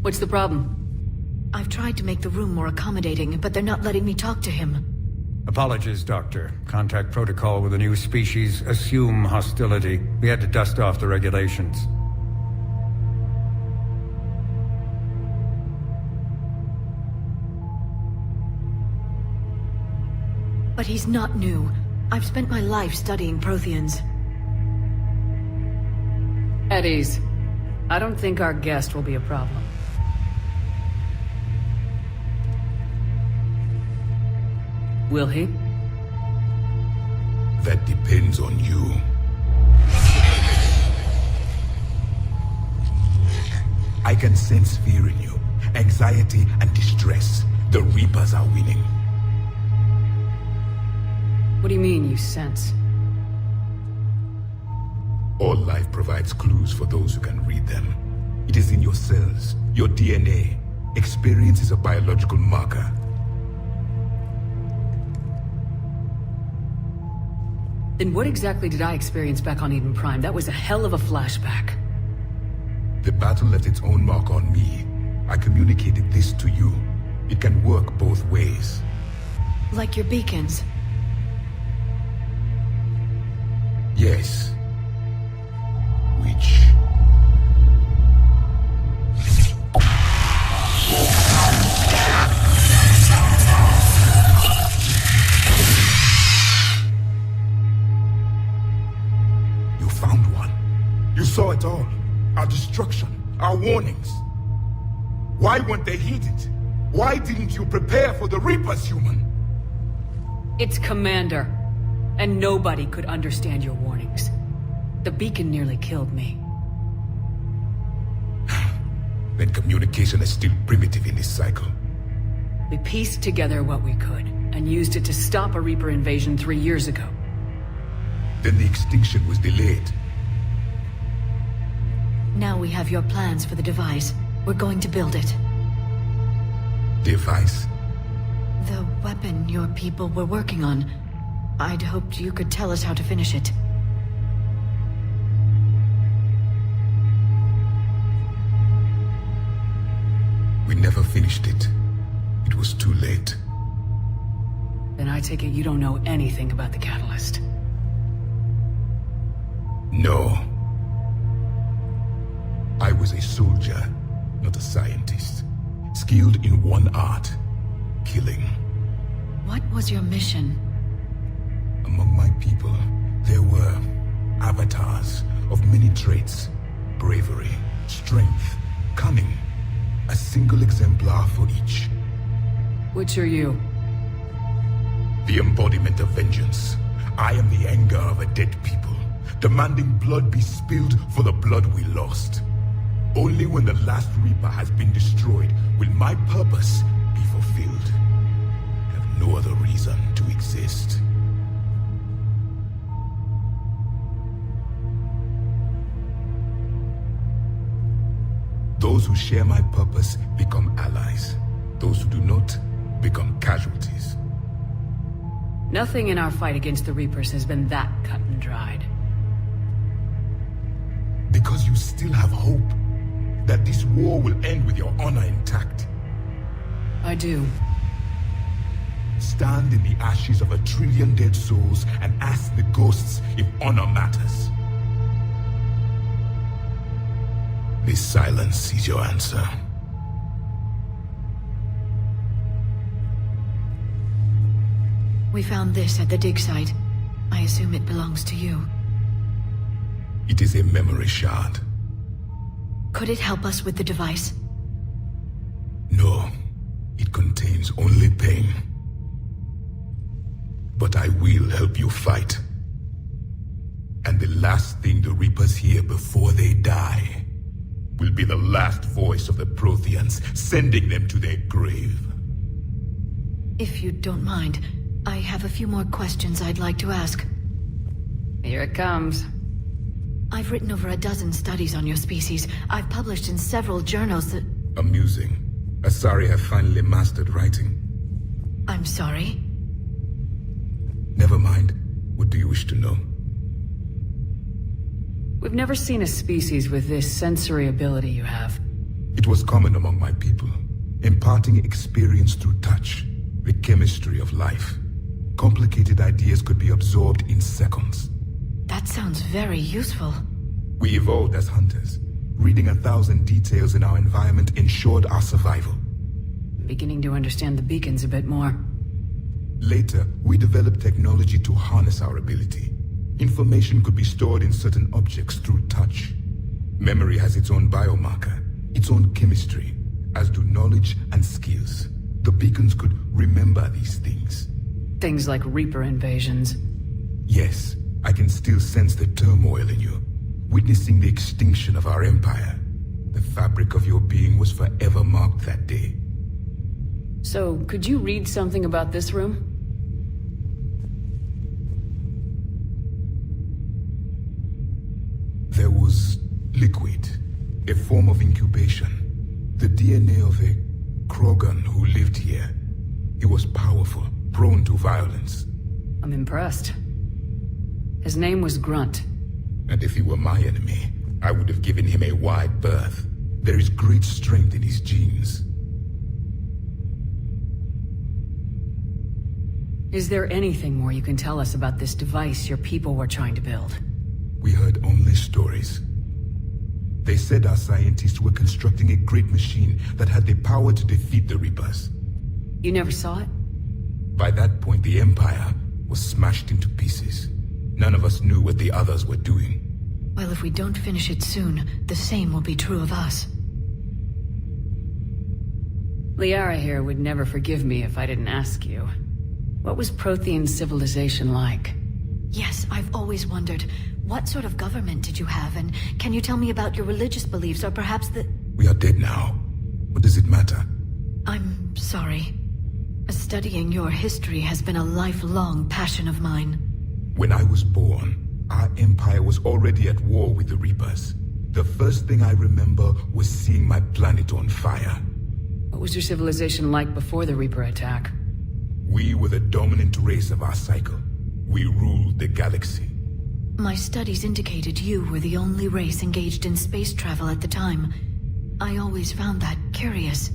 What's the problem? I've tried to make the room more accommodating, but they're not letting me talk to him. Apologies, Doctor. Contact protocol with a new species. Assume hostility. We had to dust off the regulations. But he's not new. I've spent my life studying Protheans. At ease. I don't think our guest will be a problem. Will he? That depends on you. I can sense fear in you, anxiety and distress. The Reapers are winning. What do you mean, you sense? All life provides clues for those who can read them. It is in your cells, your DNA. Experience is a biological marker. Then what exactly did I experience back on Eden Prime? That was a hell of a flashback. The battle left its own mark on me. I communicated this to you. It can work both ways. Like your beacons. Yes. Which... You found one. You saw it all. Our destruction, our warnings. Why weren't they heeded? Why didn't you prepare for the Reapers, human? It's Commander. And nobody could understand your warnings. The beacon nearly killed me. Then communication is still primitive in this cycle. We pieced together what we could, and used it to stop a Reaper invasion 3 years ago. Then the extinction was delayed. Now we have your plans for the device. We're going to build it. Device? The weapon your people were working on. I'd hoped you could tell us how to finish it. We never finished it. It was too late. Then I take it you don't know anything about the catalyst. No. I was a soldier, not a scientist. Skilled in one art, killing. What was your mission? Among my people, there were avatars of many traits. Bravery, strength, cunning. A single exemplar for each. Which are you? The embodiment of vengeance. I am the anger of a dead people, demanding blood be spilled for the blood we lost. Only when the last Reaper has been destroyed will my purpose be fulfilled. I have no other reason to exist. Those who share my purpose become allies. Those who do not become casualties. Nothing in our fight against the Reapers has been that cut and dried. Because you still have hope that this war will end with your honor intact. I do. Stand in the ashes of 1 trillion dead souls and ask the ghosts if honor matters. This silence is your answer. We found this at the dig site. I assume it belongs to you. It is a memory shard. Could it help us with the device? No, it contains only pain. But I will help you fight. And the last thing the Reapers hear before they die will be the last voice of the Protheans, sending them to their grave. If you don't mind, I have a few more questions I'd like to ask. Here it comes. I've written over a dozen studies on your species. I've published in several journals that... Amusing. Asari have finally mastered writing. I'm sorry? Never mind. What do you wish to know? We've never seen a species with this sensory ability you have. It was common among my people, imparting experience through touch, the chemistry of life. Complicated ideas could be absorbed in seconds. That sounds very useful. We evolved as hunters. Reading 1,000 details in our environment ensured our survival. Beginning to understand the beacons a bit more. Later, we developed technology to harness our ability. Information could be stored in certain objects through touch. Memory has its own biomarker, its own chemistry, as do knowledge and skills. The beacons could remember these things. Things like Reaper invasions. Yes, I can still sense the turmoil in you. Witnessing the extinction of our empire. The fabric of your being was forever marked that day. So, could you read something about this room? There was liquid, a form of incubation. The DNA of a Krogan who lived here. He was powerful, prone to violence. I'm impressed. His name was Grunt. And if he were my enemy, I would have given him a wide berth. There is great strength in his genes. Is there anything more you can tell us about this device your people were trying to build? We heard only stories. They said our scientists were constructing a great machine that had the power to defeat the Reapers. You never saw it? By that point, the Empire was smashed into pieces. None of us knew what the others were doing. Well, if we don't finish it soon, the same will be true of us. Liara here would never forgive me if I didn't ask you. What was Prothean civilization like? Yes, I've always wondered, what sort of government did you have, and can you tell me about your religious beliefs, or perhaps the... We are dead now. What does it matter? I'm sorry. Studying your history has been a lifelong passion of mine. When I was born, our empire was already at war with the Reapers. The first thing I remember was seeing my planet on fire. What was your civilization like before the Reaper attack? We were the dominant race of our cycle. We ruled the galaxy. My studies indicated you were the only race engaged in space travel at the time. I always found that curious.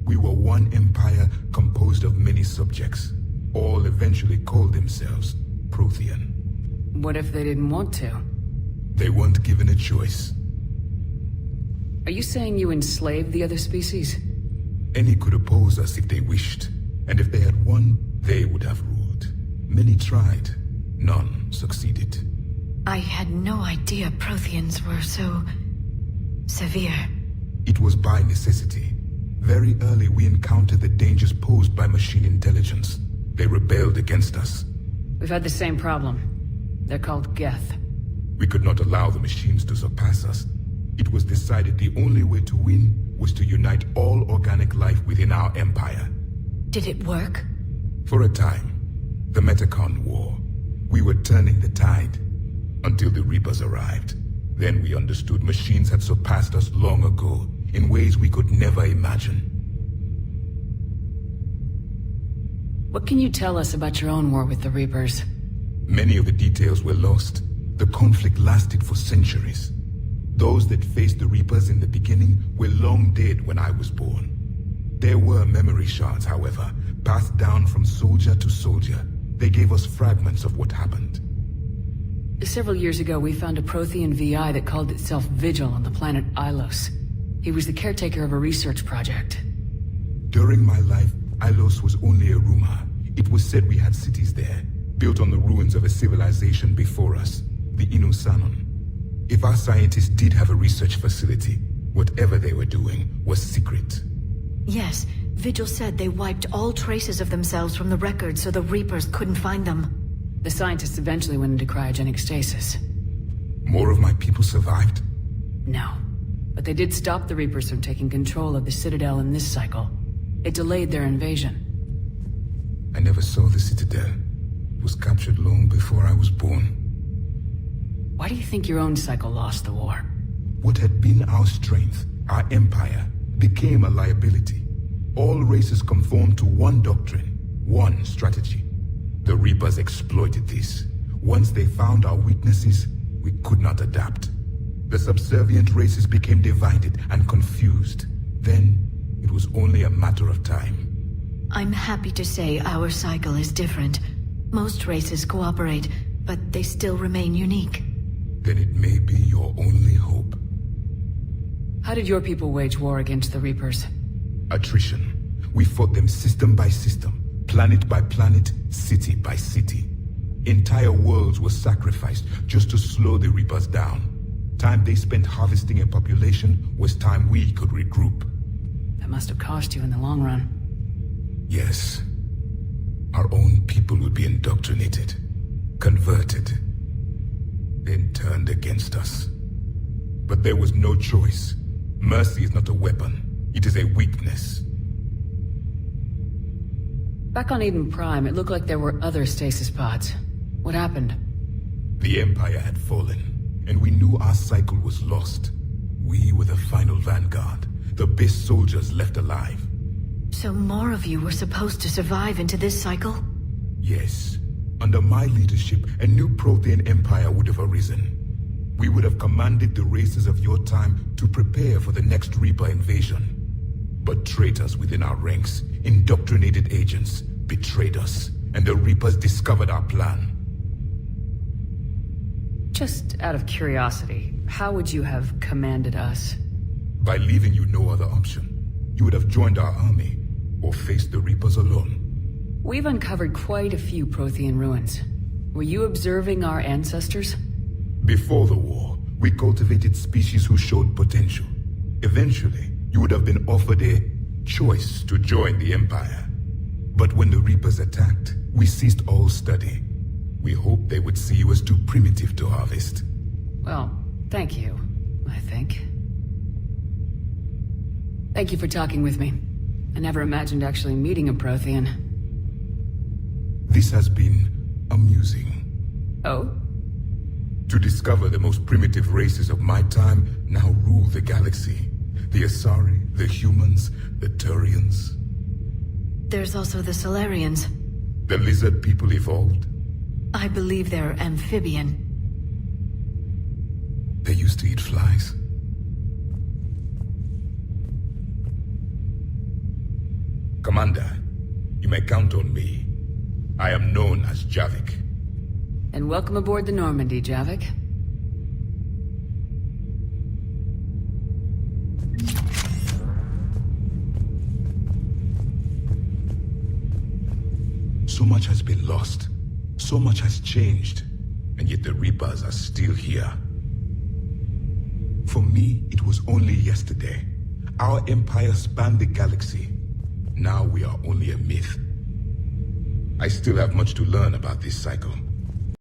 We were one empire composed of many subjects. All eventually called themselves Prothean. What if they didn't want to? They weren't given a choice. Are you saying you enslaved the other species? Any could oppose us if they wished. And if they had won, they would have ruled. Many tried. None succeeded. I had no idea Protheans were so... severe. It was by necessity. Very early we encountered the dangers posed by machine intelligence. They rebelled against us. We've had the same problem. They're called Geth. We could not allow the machines to surpass us. It was decided the only way to win was to unite all organic life within our empire. Did it work? For a time. The Metacon War. We were turning the tide. Until the Reapers arrived. Then we understood machines had surpassed us long ago, in ways we could never imagine. What can you tell us about your own war with the Reapers? Many of the details were lost. The conflict lasted for centuries. Those that faced the Reapers in the beginning were long dead when I was born. There were memory shards, however, passed down from soldier to soldier. They gave us fragments of what happened. Several years ago, we found a Prothean VI that called itself Vigil on the planet Ilos. He was the caretaker of a research project. During my life, Ilos was only a rumor. It was said we had cities there, built on the ruins of a civilization before us, the Inusanon. If our scientists did have a research facility, whatever they were doing was secret. Yes, Vigil said they wiped all traces of themselves from the records so the Reapers couldn't find them. The scientists eventually went into cryogenic stasis. More of my people survived? No. But they did stop the Reapers from taking control of the Citadel in this cycle. It delayed their invasion. I never saw the Citadel. It was captured long before I was born. Why do you think your own cycle lost the war? What had been our strength, our empire, became a liability. All races conformed to one doctrine, one strategy. The Reapers exploited this. Once they found our weaknesses, we could not adapt. The subservient races became divided and confused. Then, it was only a matter of time. I'm happy to say our cycle is different. Most races cooperate, but they still remain unique. Then it may be your only hope. How did your people wage war against the Reapers? Attrition. We fought them system by system, planet by planet, city by city. Entire worlds were sacrificed just to slow the Reapers down. Time they spent harvesting a population was time we could regroup. That must have cost you in the long run. Yes. Our own people would be indoctrinated, converted, then turned against us. But there was no choice. Mercy is not a weapon. It is a weakness. Back on Eden Prime, it looked like there were other stasis pods. What happened? The Empire had fallen, and we knew our cycle was lost. We were the final vanguard, the best soldiers left alive. So more of you were supposed to survive into this cycle? Yes. Under my leadership, a new Prothean Empire would have arisen. We would have commanded the races of your time to prepare for the next Reaper invasion. But traitors within our ranks, indoctrinated agents, betrayed us, and the Reapers discovered our plan. Just out of curiosity, how would you have commanded us? By leaving you no other option. You would have joined our army, or faced the Reapers alone. We've uncovered quite a few Prothean ruins. Were you observing our ancestors? Before the war, we cultivated species who showed potential. Eventually, you would have been offered a choice to join the Empire. But when the Reapers attacked, we ceased all study. We hoped they would see you as too primitive to harvest. Well, thank you, I think. Thank you for talking with me. I never imagined actually meeting a Prothean. This has been amusing. Oh? To discover the most primitive races of my time now rule the galaxy. The Asari, the humans, the Turians. There's also the Solarians. The lizard people evolved. I believe they're amphibian. They used to eat flies. Commander, you may count on me. I am known as Javik. And welcome aboard the Normandy, Javik. So much has been lost. So much has changed. And yet the Reapers are still here. For me, it was only yesterday. Our empire spanned the galaxy. Now we are only a myth. I still have much to learn about this cycle.